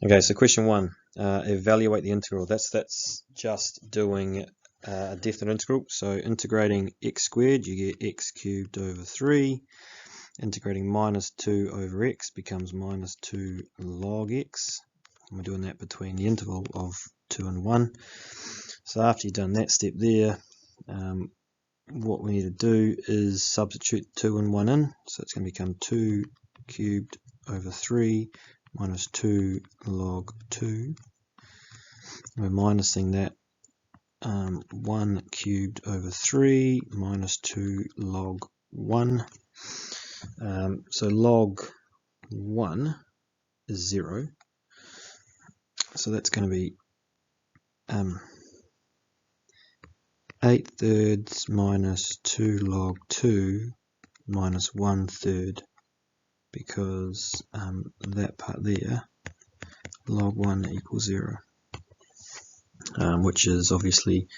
Okay, so question 1, evaluate the integral. That's just doing a definite integral. So integrating x squared, you get x cubed over 3. Integrating minus 2 over x becomes minus 2 log x. And we're doing that between the interval of 2 and 1. So after you've done that step there, what we need to do is substitute 2 and 1 in. So it's going to become 2 cubed over 3 minus 2 log 2. We're minusing that 1 cubed over 3 minus 2 log 1. So log 1 is 0. So that's going to be 8/3 minus 2 log 2 minus 1/3, because that part there, log 1 equals 0, which is obviously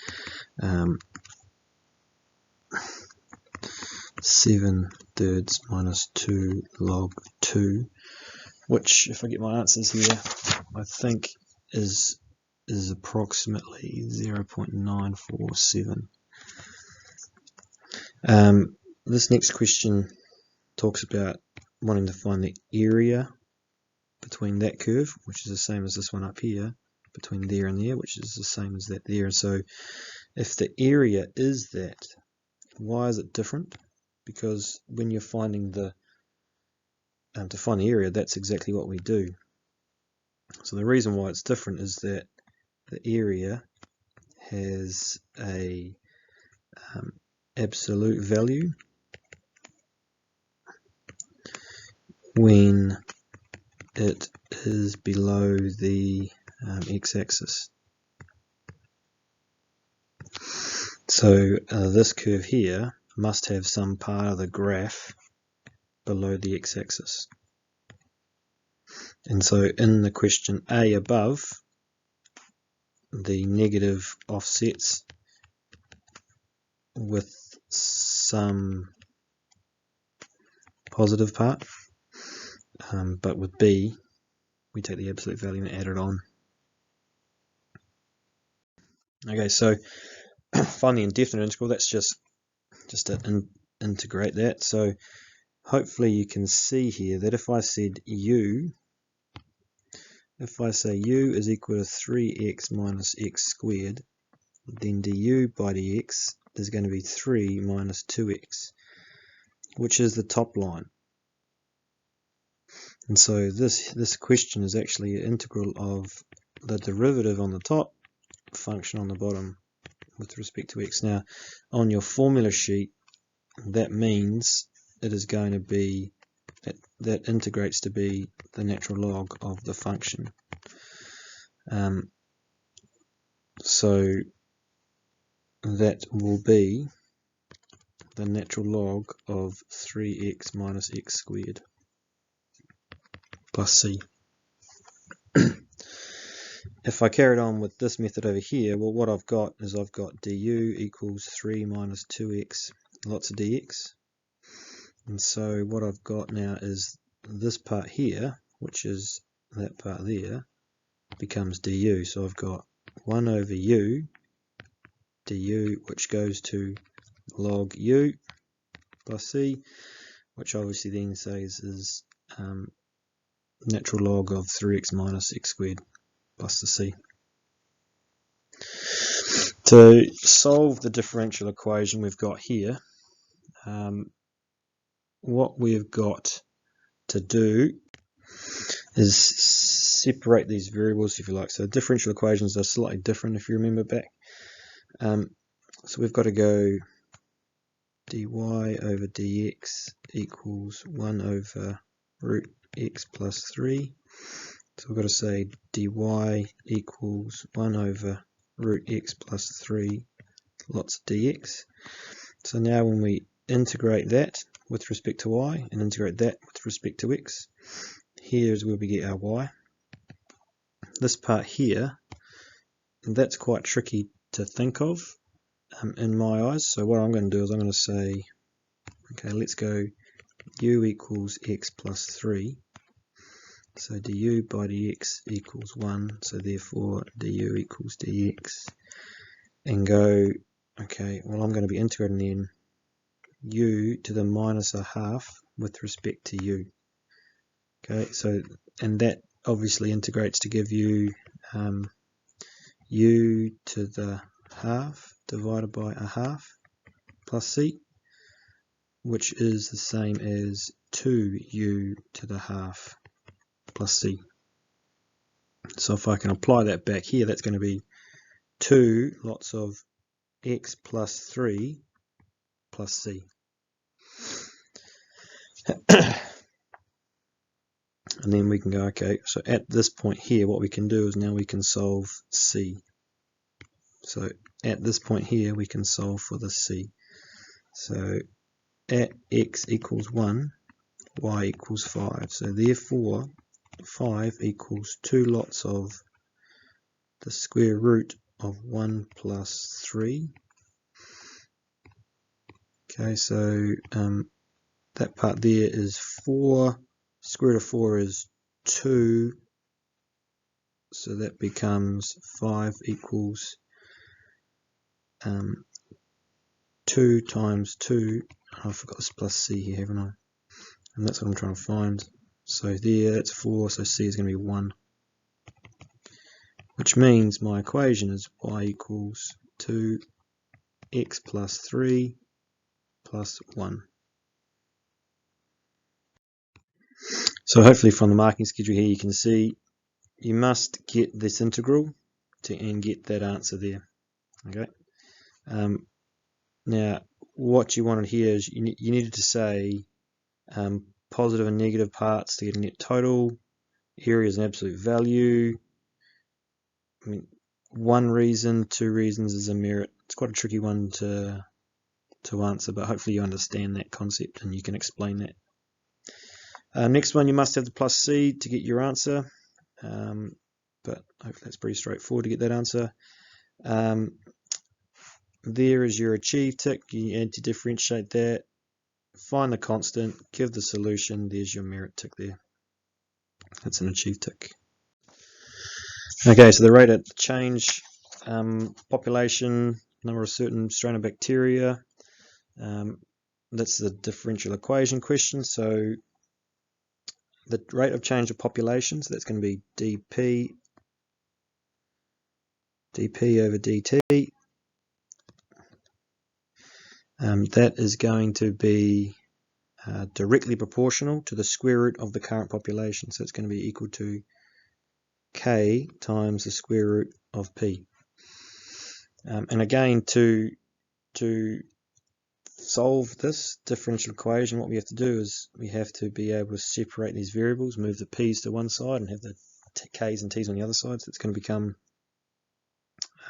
7/3 minus 2 log 2, which, if I get my answers here, I think is approximately 0.947. This next question talks about wanting to find the area between that curve, which is the same as this one up here, between there and there, which is the same as that there. And so if the area is that, why is it different? Because when you're finding the to find the area, that's exactly what we do. So the reason why it's different is that the area has a absolute value when it is below the x-axis. So this curve here must have some part of the graph below the x-axis. And so in the question A above, the negative offsets with some positive part, but with B, we take the absolute value and add it on. Okay, so find the indefinite integral. That's just to integrate that. So hopefully you can see here that if I said if I say u is equal to 3x minus x squared, then du by dx is going to be 3 minus 2x, which is the top line. And so this question is actually an integral of the derivative on the top, function on the bottom with respect to x. Now, on your formula sheet, that means it is going to be, that integrates to be the natural log of the function. So that will be the natural log of 3x minus x squared plus c. If I carried on with this method over here, well, what I've got is I've got du equals 3 minus 2x, lots of dx. And so what I've got now is this part here, which is that part there, becomes du. So I've got 1 over u du, which goes to log u plus c, which obviously then says is natural log of 3x minus x squared plus the c. To solve the differential equation we've got here, what we've got to do is separate these variables, if you like. So differential equations are slightly different, if you remember back. So we've got to go dy over dx equals 1 over root x plus 3. So we've got to say dy equals 1 over root x plus 3 lots of dx. So now when we integrate that with respect to y and integrate that with respect to x, here's where we get our y. This part here, that's quite tricky to think of in my eyes. So what I'm going to do is I'm going to say, okay, let's go u equals x plus 3. So du by dx equals 1, so therefore du equals dx, and go, okay, well I'm going to be integrating then u to the minus a half with respect to u. Okay, so, and that obviously integrates to give you u to the half divided by a half plus c, which is the same as 2u to the half plus c. So if I can apply that back here, that's going to be 2 lots of x plus 3 plus c. And then we can go, okay, so at this point here, what we can do is now we can solve c. So at this point here, we can solve for the c. So at x equals 1, y equals 5. So therefore, 5 equals 2 lots of the square root of 1 plus 3. Okay, so that part there is 4. Square root of 4 is 2. So that becomes 5 equals 2 times 2. Oh, I forgot this plus c here, haven't I? And that's what I'm trying to find. So there, that's 4, so c is going to be 1. Which means my equation is y equals 2x plus 3 plus 1. So hopefully from the marking schedule here you can see you must get this integral and get that answer there. Okay. Now what you wanted here is you needed to say positive and negative parts to get a net total, area is an absolute value. I mean, 1 reason, 2 reasons is a merit. It's quite a tricky one to answer, but hopefully you understand that concept and you can explain that. Next one, you must have the plus c to get your answer, but hopefully that's pretty straightforward to get that answer. There is your achieve tick. You need to differentiate that, find the constant, give the solution. There's your merit tick there. That's an achieve tick. Okay, so the rate of change, population, number of certain strain of bacteria. That's the differential equation question. So the rate of change of population, so that's going to be dp over dt. That is going to be directly proportional to the square root of the current population. So it's going to be equal to k times the square root of p. And again, to solve this differential equation, what we have to do is we have to be able to separate these variables, move the p's to one side and have the k's and t's on the other side. So it's going to become,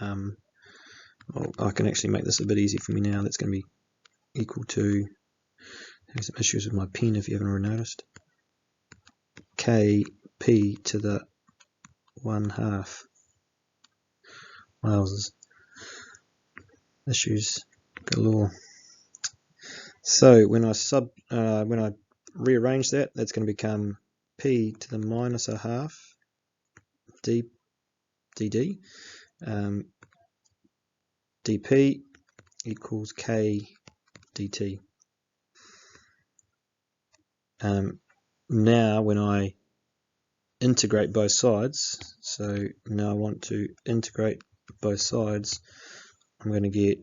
well, I can actually make this a bit easier for me now. That's going to be equal to, there's some issues with my pen if you haven't already noticed, kp to the 1/2. Wowzers. Issues galore. So when I rearrange that, that's going to become p to the minus a half dd dp equals k dt. Now when I integrate both sides, so now I want to integrate both sides, I'm going to get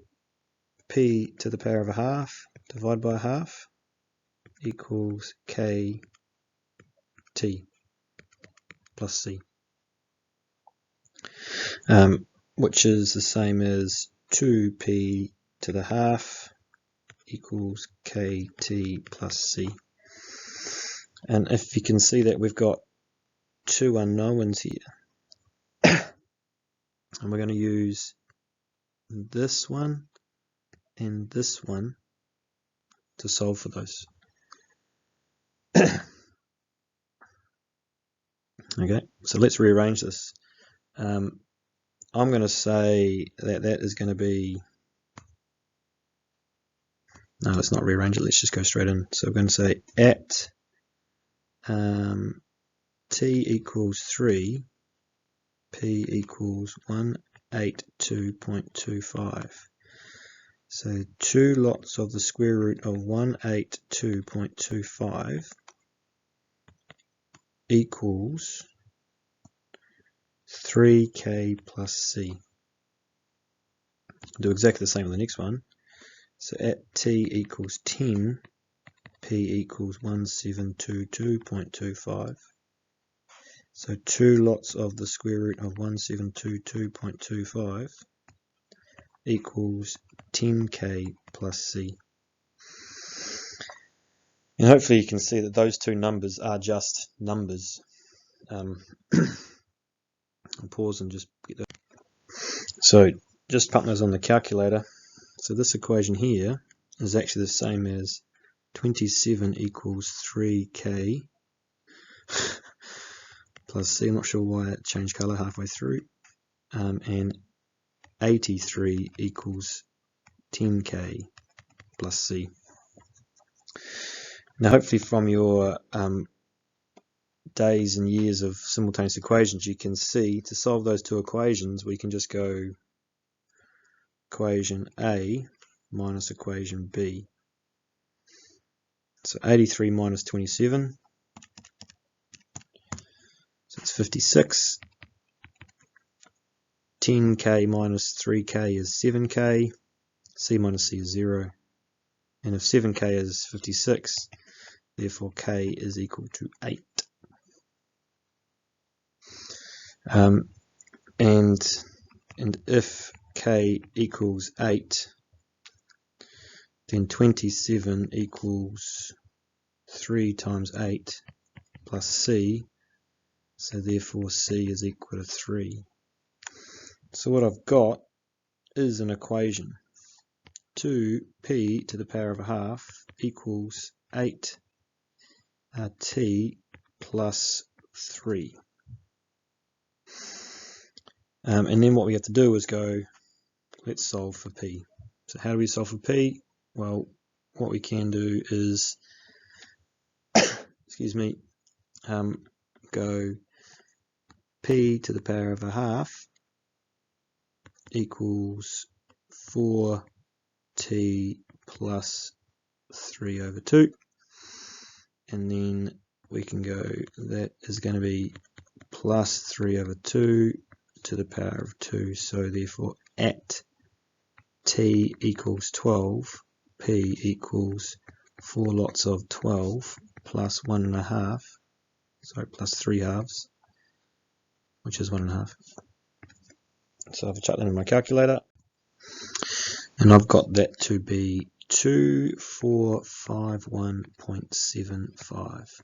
p to the power of a half divided by a half equals k t plus c, which is the same as 2p to the half equals kt plus c. And if you can see that we've got two unknowns here, and we're going to use this one and this one to solve for those. Okay, so let's rearrange this. I'm going to say that that is going to be, no, let's not rearrange it, let's just go straight in. So we're going to say at t equals 3, p equals 182.25. So 2 lots of the square root of 182.25 equals 3k plus c. Do exactly the same with the next one. So at t equals 10, p equals 1722.25. So 2 lots of the square root of 1722.25 equals 10k plus c. And hopefully you can see that those two numbers are just numbers. I'll pause and just get that. So just put those on the calculator. So this equation here is actually the same as 27 equals 3k plus c. I'm not sure why it changed colour halfway through. And 83 equals 10k plus c. Now hopefully from your days and years of simultaneous equations, you can see to solve those two equations we can just go equation A minus equation B. So 83 minus 27, so it's 56. 10k minus 3k is 7k, c minus c is 0, and if 7k is 56, therefore k is equal to 8. And if k equals 8, then 27 equals 3 times 8 plus c, so therefore c is equal to 3. So what I've got is an equation. 2p to the power of a half equals 8t plus 3. And then what we have to do is go, let's solve for p. So how do we solve for p? Well, what we can do is, excuse me, go p to the power of a half equals 4t plus 3 over 2. And then we can go, that is going to be plus 3 over 2 to the power of 2. So therefore at t equals 12, p equals 4 lots of 12 plus 1.5, sorry, plus 3 halves, which is 1.5. So I've chucked that in my calculator, and I've got that to be 2451.75.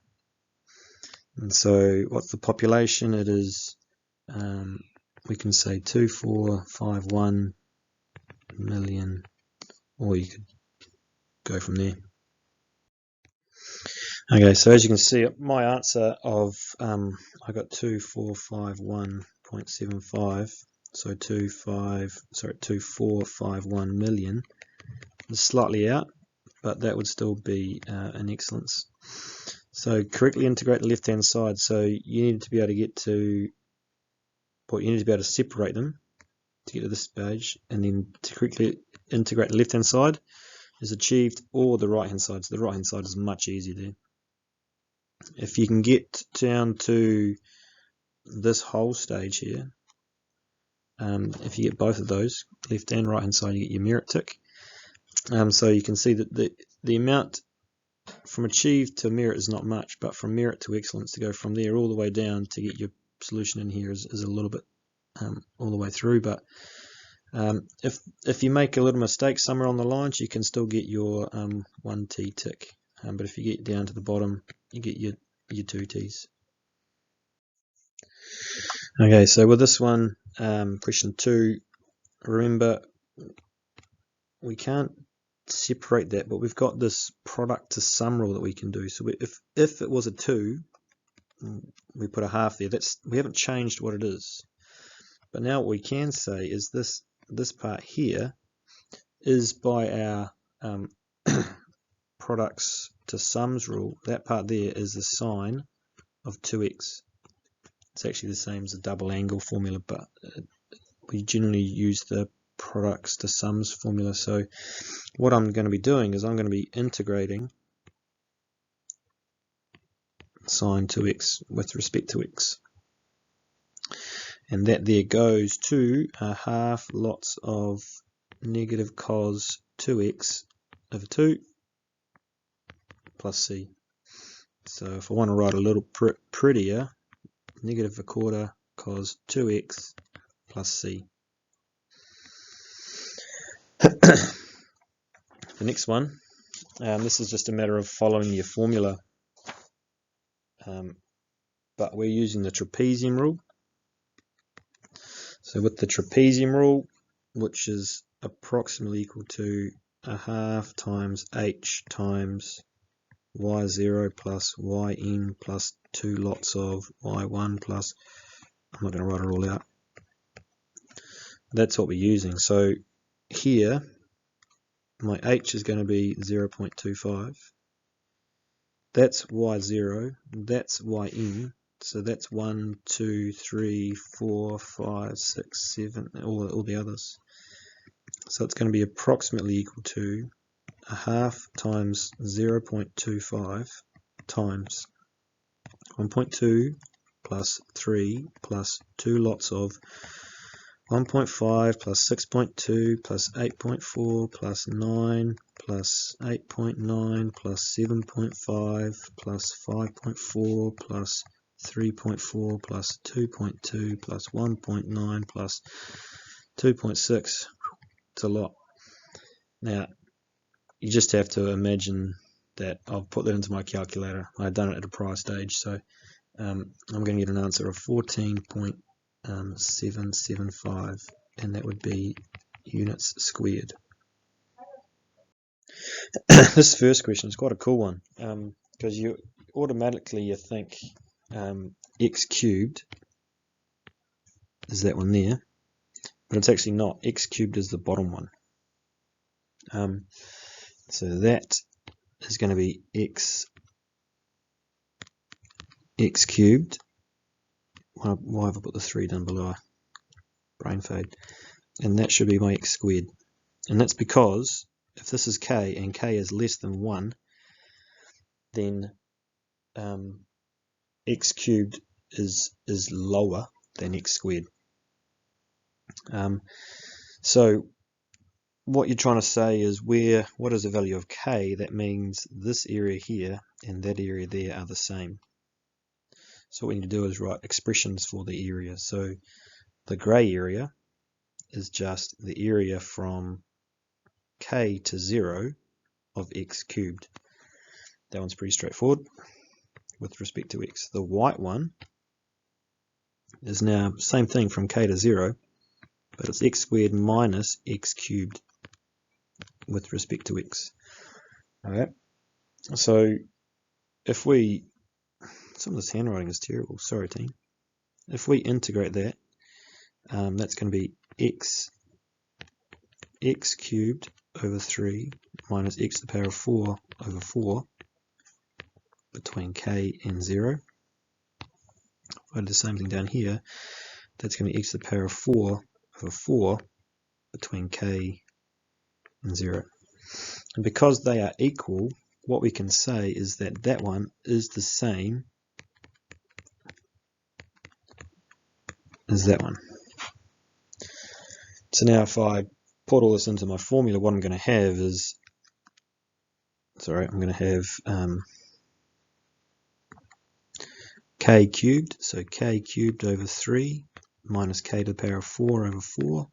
And so what's the population? It is, we can say 2451 million, or you could go from there. Okay, so as you can see, my answer of I got 2451.75, so 2451 million is slightly out, but that would still be an excellence. So correctly integrate the left hand side. So you need to be able to get to, well, you need to be able to separate them to get to this page, and then to correctly integrate the left hand side is achieved, or the right hand side. So the right hand side is much easier there. If you can get down to this whole stage here, if you get both of those, left and right hand side, you get your merit tick. So you can see that the amount from achieved to merit is not much, but from merit to excellence, to go from there all the way down to get your solution in here is a little bit all the way through. But if you make a little mistake somewhere on the lines, you can still get your 1t tick. But if you get down to the bottom, you get your 2 t's. Okay, so with this one, question 2, remember we can't separate that, but we've got this product to sum rule that we can do. So if it was a 2, we put a half there. We haven't changed what it is. But now what we can say is this part here is by our products to sums rule. That part there is the sine of 2x. It's actually the same as the double angle formula, but we generally use the products to sums formula. So what I'm going to be doing is I'm going to be integrating sine 2x with respect to x. And that there goes to a half lots of negative cos 2x over 2 plus c. So if I want to write a little prettier, negative a quarter cos 2x plus c. The next one, this is just a matter of following your formula, but we're using the trapezium rule. So with the trapezium rule, which is approximately equal to a half times h times y0 plus yn plus 2 lots of y1 plus, I'm not going to write it all out. That's what we're using. So here, my h is going to be 0.25. That's y0, that's yn. So that's 1, 2, 3, 4, 5, 6, 7, all the others. So it's going to be approximately equal to a half times 0.25 times 1.2 plus 3 plus 2 lots of 1.5 plus 6.2 plus 8.4 plus 9 plus 8.9 plus 7.5 plus 5.4 plus 3.4 plus 2.2 plus 1.9 plus 2.6. It's a lot. Now, you just have to imagine that I've put that into my calculator. I've done it at a prior stage, so I'm going to get an answer of 14.775, and that would be units squared. This first question is quite a cool one, because you think x cubed is that one there, but it's actually not. X cubed is the bottom one. So that is going to be x cubed. Why have I put the 3 down below? Brain fade. And that should be my x squared. And that's because if this is k and k is less than 1, then x cubed is lower than x squared. So what you're trying to say is what is the value of k? That means this area here and that area there are the same. So what we need to do is write expressions for the area. So the grey area is just the area from k to 0 of x cubed. That one's pretty straightforward with respect to x. The white one is now same thing from k to 0, but it's x squared minus x cubed with respect to x. Alright, so if some of this handwriting is terrible, sorry team. If we integrate that, that's going to be x cubed over 3 minus x to the power of 4 over 4 between k and 0. If I do the same thing down here, that's going to be x to the power of 4 over 4 between k and 0. And because they are equal, what we can say is that that one is the same as that one. So now if I put all this into my formula, what I'm going to have is, I'm going to have k cubed, so k cubed over 3 minus k to the power of 4 over 4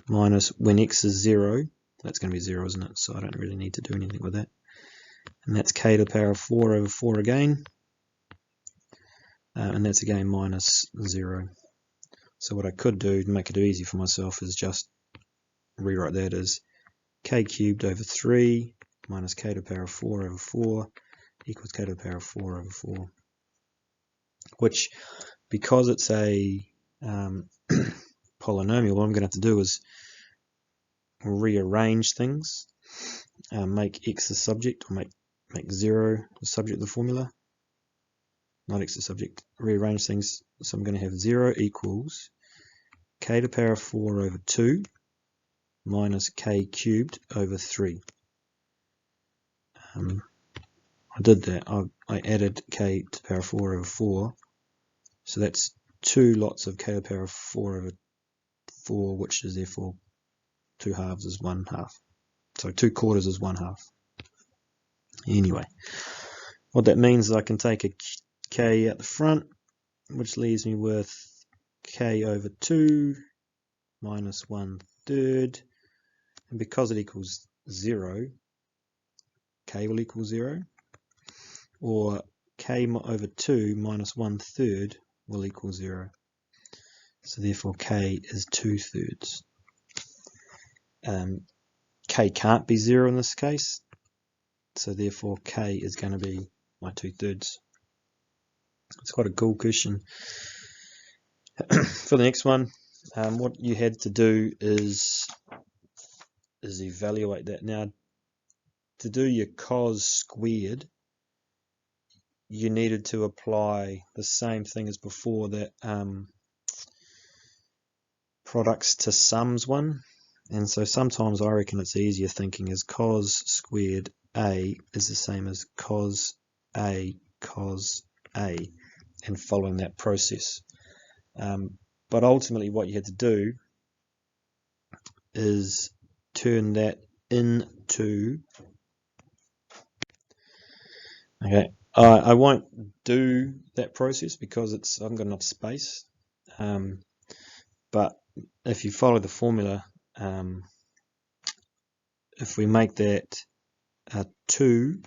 minus, when x is 0, that's going to be 0, isn't it? So I don't really need to do anything with that. And that's k to the power of 4 over 4 again, and that's again minus 0. So what I could do to make it easy for myself is just rewrite that as k cubed over 3 minus k to the power of 4 over 4 equals k to the power of 4 over 4. Which, because it's a polynomial, what I'm going to have to do is rearrange things, make x the subject, or make 0 the subject of the formula, not x to the subject, rearrange things. So I'm going to have 0 equals k to the power of 4 over 2 minus k cubed over 3. I did that. I added k to the power of 4 over 4. So that's 2 lots of k to the power of 4 over 4, which is therefore 2 halves is 1 half. So 2 quarters is 1 half. Anyway, what that means is I can take a k at the front, which leaves me with k over 2 minus 1/3. And because it equals 0, k will equal 0. Or k over 2 minus 1/3 will equal 0. So therefore k is 2/3. K can't be 0 in this case, so therefore k is going to be my 2/3. It's quite a cool question. For the next one, what you had to do is evaluate that. Now, to do your cos squared, you needed to apply the same thing as before, that products to sums one. And so sometimes I reckon it's easier thinking as cos squared A is the same as cos A, and following that process. But ultimately what you had to do is turn that into, okay, I won't do that process because I haven't got enough space, but if you follow the formula, if we make that 2,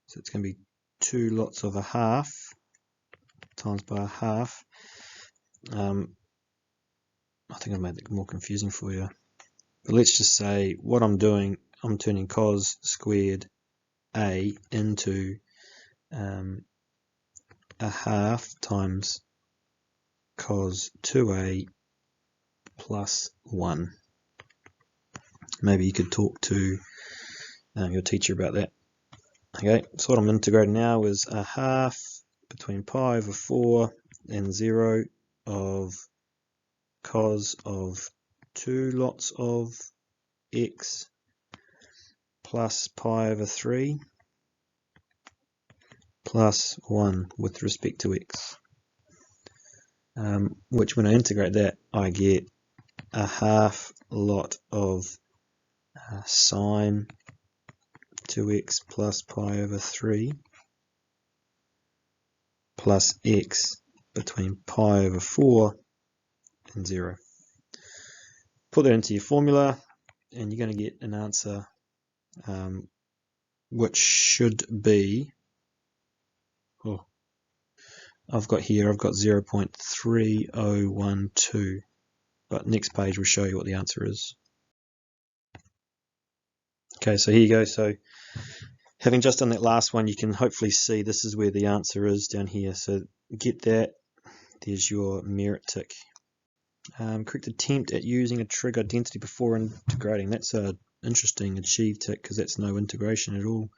so it's going to be 2 lots of a half times by a half. I think I made it more confusing for you, but let's just say what I'm doing, I'm turning cos squared A into a half times cos 2A plus 1. Maybe you could talk to your teacher about that. Okay, so what I'm integrating now is a half between pi over 4 and 0 of cos of 2 lots of x plus pi over 3 plus 1 with respect to x, which when I integrate that I get a half lot of sine 2x plus pi over 3 plus x between pi over 4 and 0. Put that into your formula and you're going to get an answer which should be, I've got 0.3012, but next page will show you what the answer is. Okay, so here you go. So having just done that last one, you can hopefully see this is where the answer is down here. So get that. There's your merit tick. Correct attempt at using a trig identity before integrating. That's an interesting achieve tick because that's no integration at all.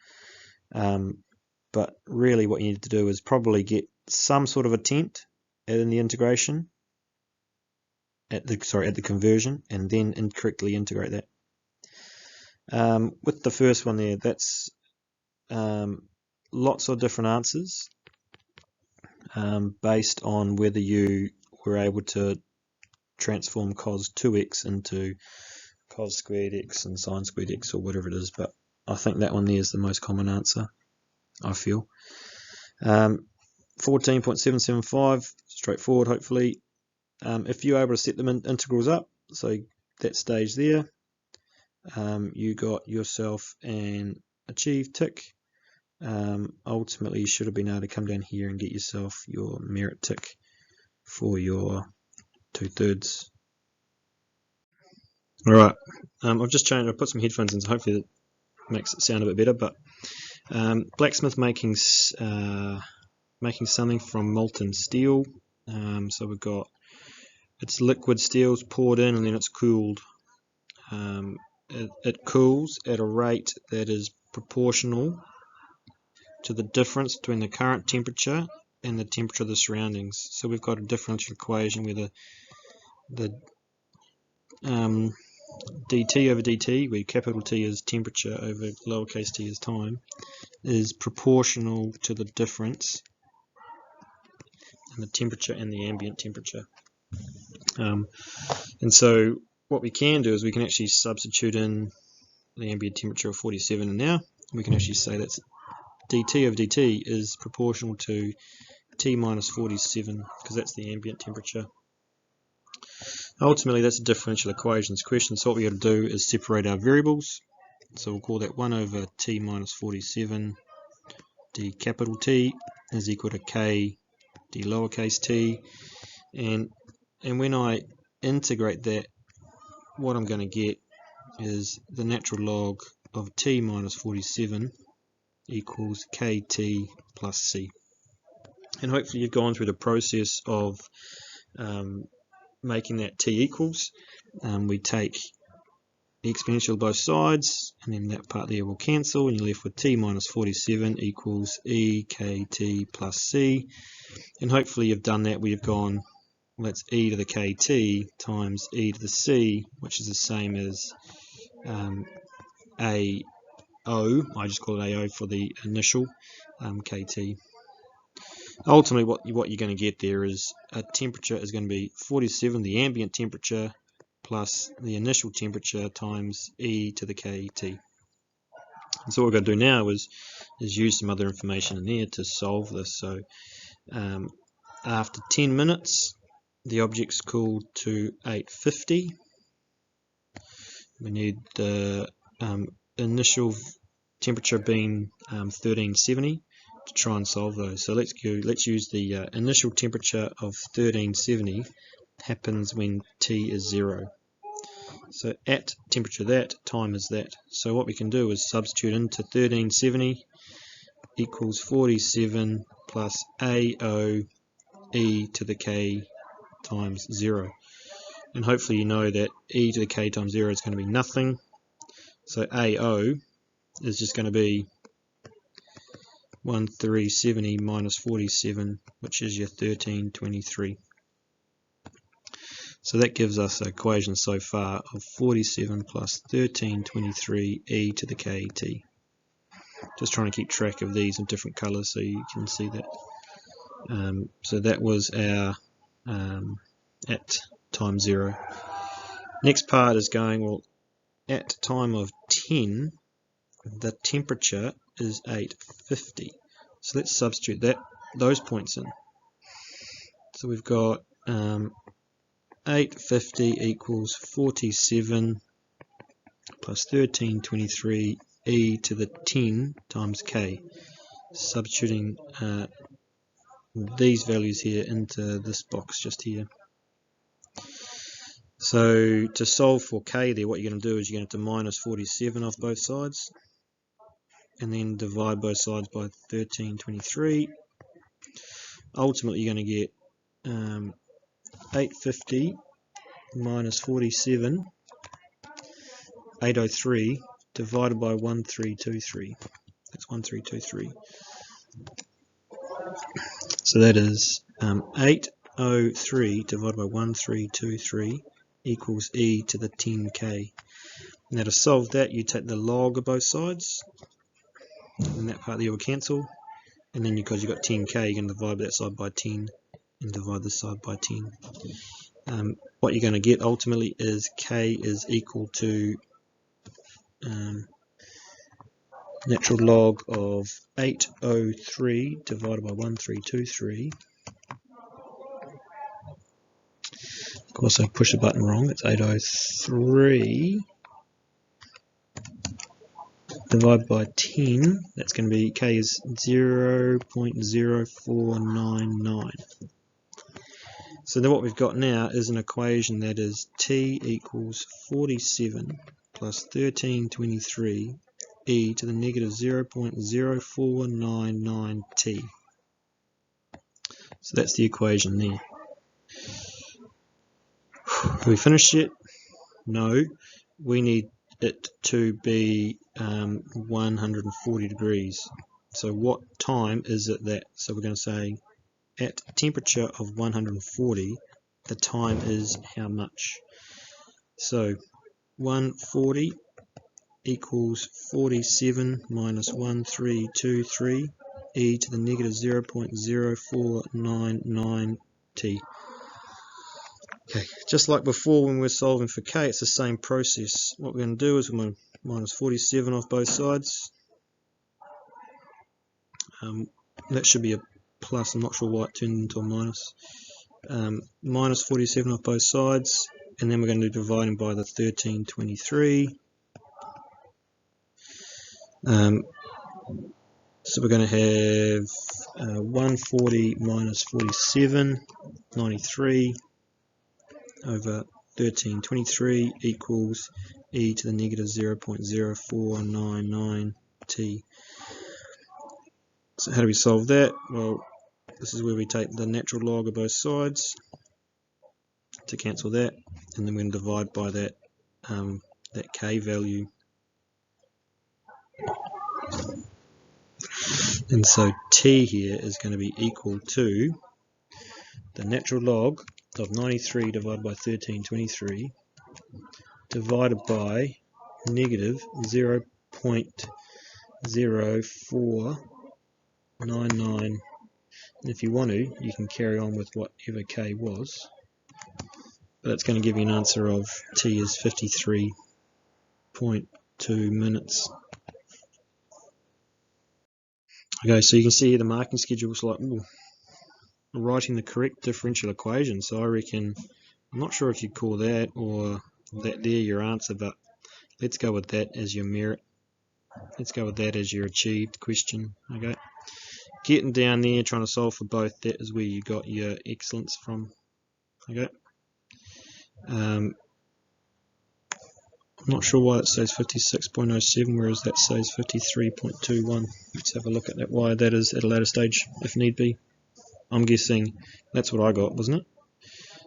But really what you need to do is probably get some sort of attempt in the integration, at the conversion, and then incorrectly integrate that. With the first one there, that's lots of different answers based on whether you were able to transform cos 2x into cos squared x and sine squared x or whatever it is, but I think that one there is the most common answer, I feel. 14.775, straightforward hopefully. If you're able to set the integrals up, so that stage there, you got yourself an achieve tick. Ultimately you should have been able to come down here and get yourself your merit tick for your 2/3. Alright, I've just changed, I put some headphones in, so hopefully that makes it sound a bit better, but blacksmith making something from molten steel. So we've got, it's liquid steel's poured in and then it's cooled. It cools at a rate that is proportional to the difference between the current temperature and the temperature of the surroundings. So we've got a differential equation where the dt over dt, where capital T is temperature over lowercase t is time, is proportional to the difference in the temperature and the ambient temperature. And so what we can do is we can actually substitute in the ambient temperature of 47, and now we can actually say that dt over dt is proportional to T minus 47, because that's the ambient temperature. Ultimately, that's a differential equations question, so what we have to do is separate our variables. So we'll call that 1 over T minus 47 d capital T is equal to K d lowercase t, and when I integrate that, what I'm going to get is the natural log of T minus 47 equals KT plus C. And hopefully you've gone through the process of making that T equals. We take the exponential of both sides, and then that part there will cancel, and you're left with T minus 47 equals EKT plus C. And hopefully you've done that where you've gone, well, that's e to the KT times e to the C, which is the same as AO. I just call it AO for the initial KT. Ultimately, what you're going to get there is a temperature is going to be 47, the ambient temperature, plus the initial temperature times e to the KT. And so what we're going to do now is use some other information in there to solve this. So after 10 minutes, the object's cooled to 850. We need the initial temperature being 1370 to try and solve those. So let's use the initial temperature of 1370 happens when T is 0. So at temperature that, time is that. So what we can do is substitute into 1370 equals 47 plus AO e to the K times 0. And hopefully you know that e to the K times 0 is going to be nothing. So AO is just going to be 1370 minus 47, which is your 1323. So that gives us an equation so far of 47 plus 1323 e to the KT. Just trying to keep track of these in different colours so you can see that. So that was our at time 0. Next part is going, well, at time of 10, the temperature is 850. So let's substitute those points in. So we've got 850 equals 47 plus 1323 e to the 10 times k. Substituting these values here into this box just here. So to solve for k there, what you're going to do is you're going to have to minus 47 off both sides, and then divide both sides by 1323. Ultimately you're going to get 850 minus 47, 803, divided by 1323. That's 1323. So that is 803 divided by 1323 equals e to the 10k. Now to solve that, you take the log of both sides, and that part there will cancel, and then because you've got 10k, you're going to divide that side by 10 and divide this side by 10. What you're going to get ultimately is k is equal to natural log of 803 divided by 1323. Of course I pushed the button wrong, it's 803 divided by 10, that's going to be, k is 0.0499. So then what we've got now is an equation that is t equals 47 plus 1323 e to the negative 0.0499 t. So that's the equation there. Have we finished yet? No. We need it to be 140 degrees. So what time is it that? So we're going to say at temperature of 140, the time is how much? So 140 equals 47 minus 1323 e to the negative 0.0499 t. Okay, just like before when we're solving for k, it's the same process. What we're going to do is we're going to minus 47 off both sides. That should be a plus, I'm not sure why it turned into a minus. Minus 47 off both sides, and then we're going to do dividing by the 1323. So we're going to have 140 minus 47, 93 over 1323 equals e to the negative 0.0499 t. So how do we solve that? Well, this is where we take the natural log of both sides to cancel that, and then we're going to divide by that that k value. And so t here is going to be equal to the natural log of 93 divided by 1323 divided by negative 0.0499. And if you want to, you can carry on with whatever k was, but that's going to give you an answer of t is 53.2 minutes. Okay, so you can see here the marking schedule is like writing the correct differential equation. So I reckon, I'm not sure if you call that or that there your answer, but let's go with that as your merit. Let's go with that as your achieved question. Okay, getting down there, trying to solve for both, that is where you got your excellence from. Okay, I'm not sure why it says 56.07 whereas that says 53.21. Let's have a look at that, why that is at a later stage if need be. I'm guessing that's what I got, wasn't it?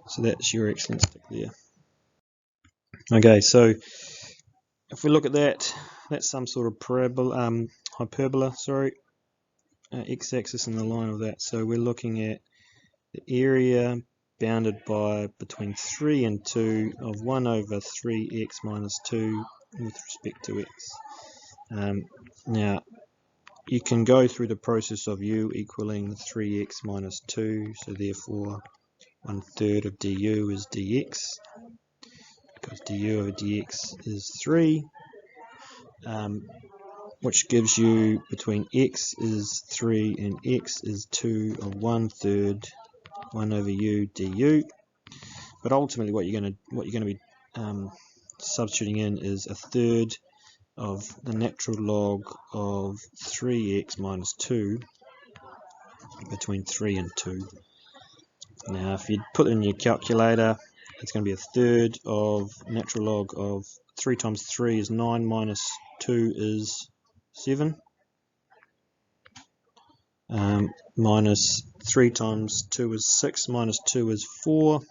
So that's your excellence tick there. Okay, so if we look at that, that's some sort of hyperbola, x-axis in the line of that. So we're looking at the area bounded by between 3 and 2 of 1 over 3x minus 2 with respect to x. Now, you can go through the process of u equaling 3x minus 2, so therefore 1/3 of du is dx, because du over dx is 3, which gives you between x is 3 and x is 2 of 1/3 1 over u du. But ultimately what you're going to be substituting in is 1/3 of the natural log of 3x minus 2 between 3 and 2. Now if you put it in your calculator, it's going to be 1/3 of natural log of 3 times 3 is 9 minus 2 is 7, minus 3 times 2 is 6, minus 2 is 4.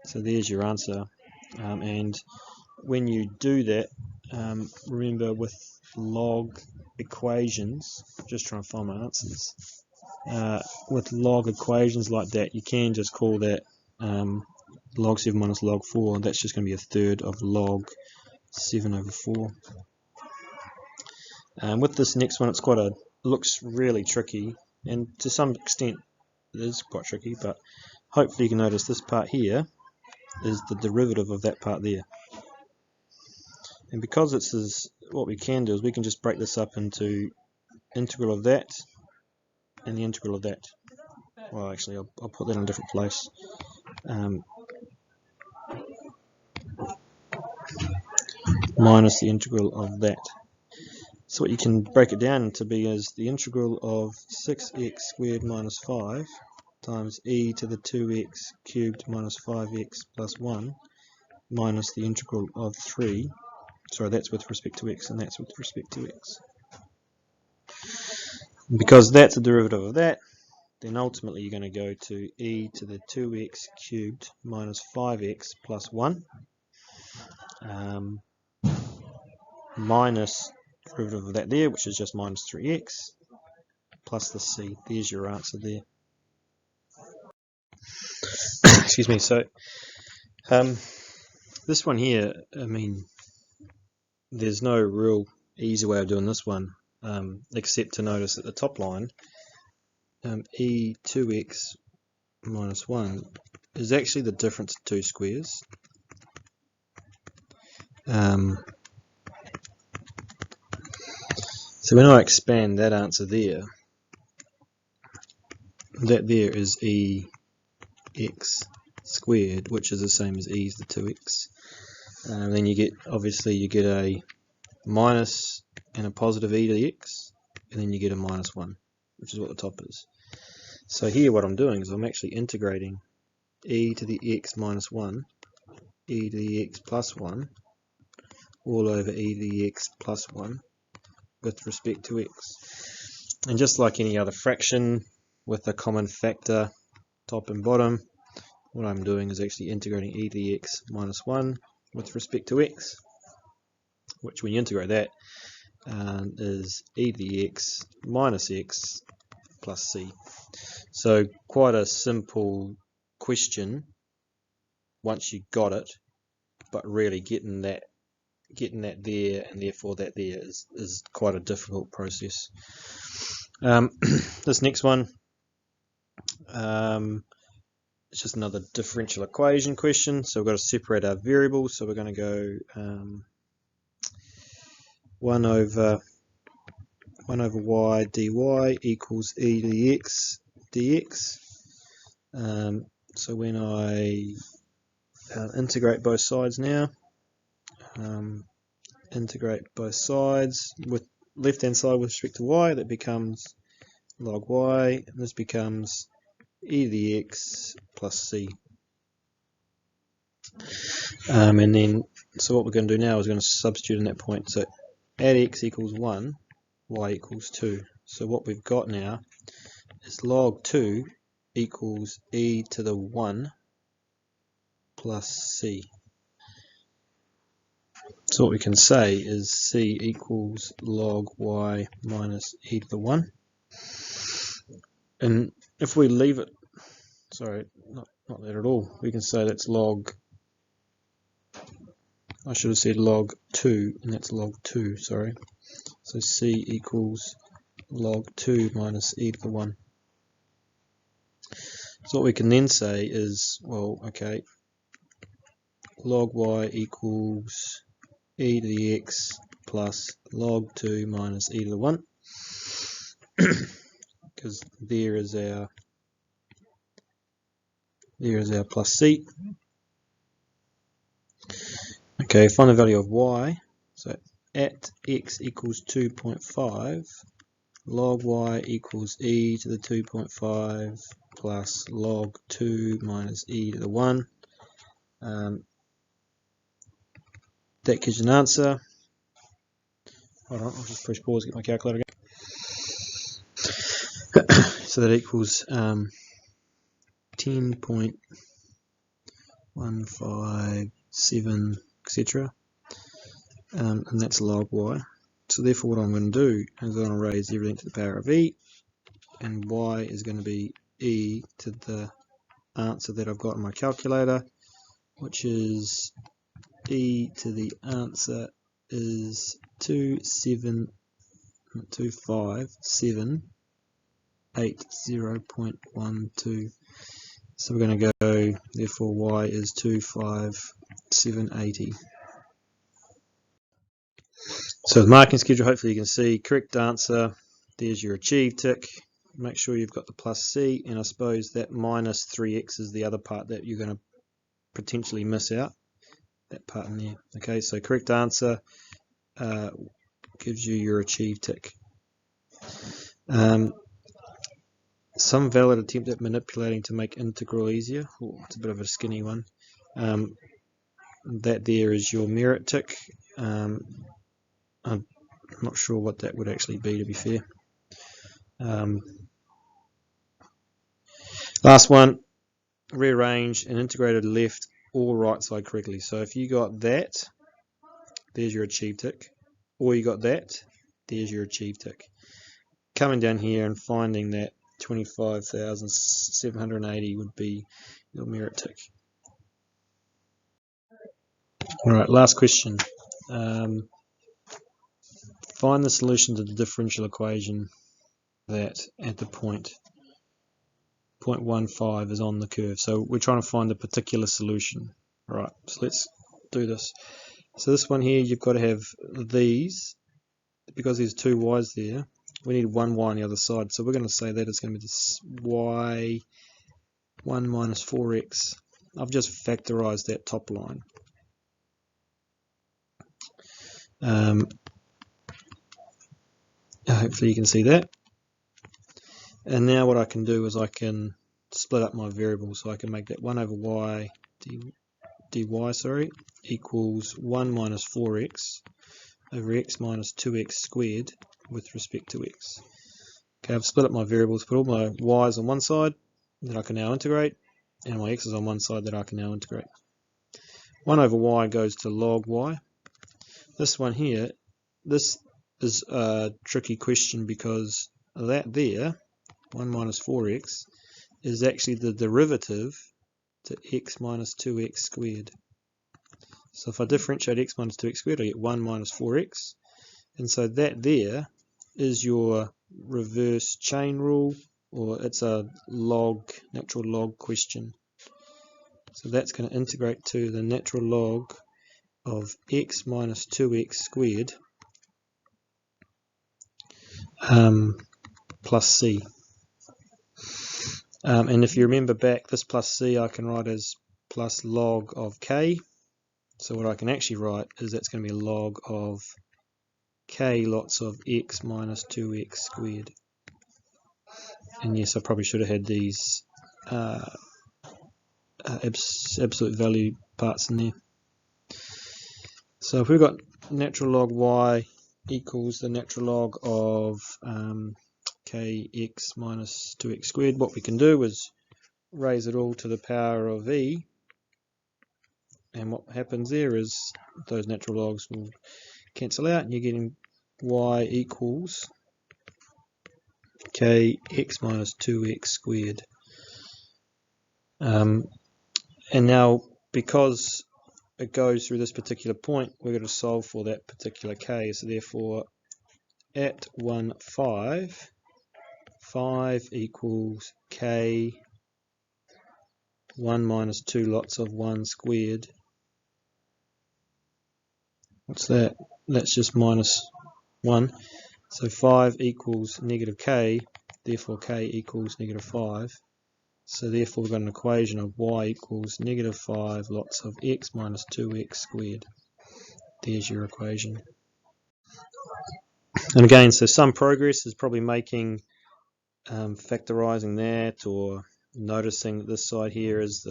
So there's your answer. And when you do that, remember with log equations, just trying to find my answers, with log equations like that, you can just call that log 7 minus log 4, and that's just going to be 1/3 of log 7 over 4. With this next one, looks really tricky, and to some extent it is quite tricky, but hopefully you can notice this part here is the derivative of that part there. And because this is, what we can do is we can just break this up into integral of that and the integral of that. Well, actually, I'll put that in a different place. Minus the integral of that. So what you can break it down to be is the integral of 6x squared minus 5 times e to the 2x cubed minus 5x plus 1 minus the integral of 3. Sorry, that's with respect to x, and that's with respect to x. And because that's a derivative of that, then ultimately you're going to go to e to the 2x cubed minus 5x plus 1 minus derivative of that there, which is just minus 3x, plus the c. There's your answer there. Excuse me. So this one here, I mean, there's no real easy way of doing this one, except to notice at the top line, e2x minus 1 is actually the difference of two squares. So when I expand that answer there, that there is ex squared, which is the same as e to the 2x. Then you get, obviously you get a minus and a positive e to the x, and then you get a minus 1, which is what the top is. So here what I'm doing is I'm actually integrating e to the x minus 1, e to the x plus 1, all over e to the x plus 1 with respect to x. And just like any other fraction with a common factor top and bottom, what I'm doing is actually integrating e to the x minus 1 with respect to x, which when you integrate that is e to the x minus x plus c. So quite a simple question once you got it, but really getting that there and therefore that there is quite a difficult process. This next one, it's just another differential equation question. So we've got to separate our variables. So we're going to go 1 over y dy equals e to the x dx. So when I integrate both sides now, integrate both sides with left hand side with respect to y, that becomes log y, and this becomes e to the x plus c. And then, so what we're going to do now is we're going to substitute in that point. So at x equals 1, y equals 2. So what we've got now is log 2 equals e to the 1 plus c. So what we can say is c equals log y minus e to the 1. And if we leave it, sorry, not that at all, we can say that's log, I should have said log 2, and that's log 2, sorry. So c equals log 2 minus e to the 1. So what we can then say is, well, okay, log y equals e to the x plus log 2 minus e to the 1, because there is our plus c. Okay, find the value of y. So at x equals 2.5, log y equals e to the 2.5 plus log 2 minus e to the 1. That gives you an answer. Hold on, I'll just press pause, get my calculator again. So that equals 10.157, etc. And that's log y. So therefore what I'm going to do is I'm going to raise everything to the power of e, and y is going to be e to the answer that I've got in my calculator, which is e to the answer is 25780.12. So we're going to go, therefore y is 25780. So the marking schedule, hopefully you can see, correct answer, there's your achieve tick. Make sure you've got the plus c, and I suppose that minus 3x is the other part that you're going to potentially miss out, that part in there. Okay, so correct answer gives you your achieve tick. Some valid attempt at manipulating to make integral easier. Ooh, it's a bit of a skinny one. That there is your merit tick. I'm not sure what that would actually be, to be fair. Last one, rearrange and integrated left or right side correctly. So if you got that, there's your achieve tick, or you got that, there's your achieve tick. Coming down here and finding that 25,780 would be your merit tick. Alright, last question. Find the solution to the differential equation that at the point 0.15 is on the curve. So we're trying to find a particular solution. Right, so let's do this. So this one here, you've got to have these, because there's two y's there, we need one y on the other side. So we're going to say that it's going to be this y1 minus 4x. I've just factorized that top line. Hopefully you can see that. And now what I can do is I can split up my variables. So I can make that 1 over y dy equals 1 minus 4x over x minus 2x squared with respect to x. Okay, I've split up my variables, put all my y's on one side that I can now integrate, and my x's on one side that I can now integrate. 1 over y goes to log y. This one here, this is a tricky question because that there, 1 minus 4x, is actually the derivative to x minus 2x squared. So if I differentiate x minus 2x squared, I get 1 minus 4x. And so that there is your reverse chain rule, or it's a natural log question. So that's going to integrate to the natural log of x minus 2x squared plus c. And if you remember back, this plus c I can write as plus log of k. So what I can actually write is that's going to be log of k lots of x minus 2x squared. And yes, I probably should have had these absolute value parts in there. So if we've got natural log y equals the natural log of kx minus 2x squared, what we can do is raise it all to the power of e, and what happens there is those natural logs will cancel out and you're getting y equals kx minus 2x squared. And now because it goes through this particular point, we're going to solve for that particular k. So therefore at 1, 5 equals k 1 minus 2 lots of 1 squared. What's that? That's just minus 1. So 5 equals negative k, therefore k equals negative 5. So therefore we've got an equation of y equals negative 5 lots of x minus 2x squared. There's your equation. And again, so some progress is probably making factorizing that, or noticing that this side here is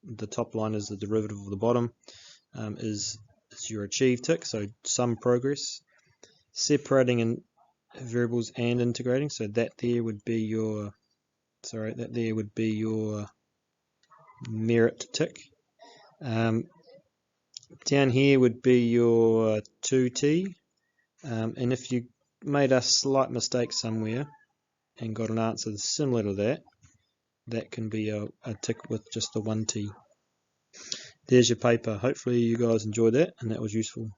the top line is the derivative of the bottom, is your achieve tick. So some progress. Separating in variables and integrating, so that there would be your merit tick. Down here would be your 2t, and if you made a slight mistake somewhere and got an answer similar to that, that can be a tick with just the 1t. There's your paper. Hopefully you guys enjoyed that and that was useful.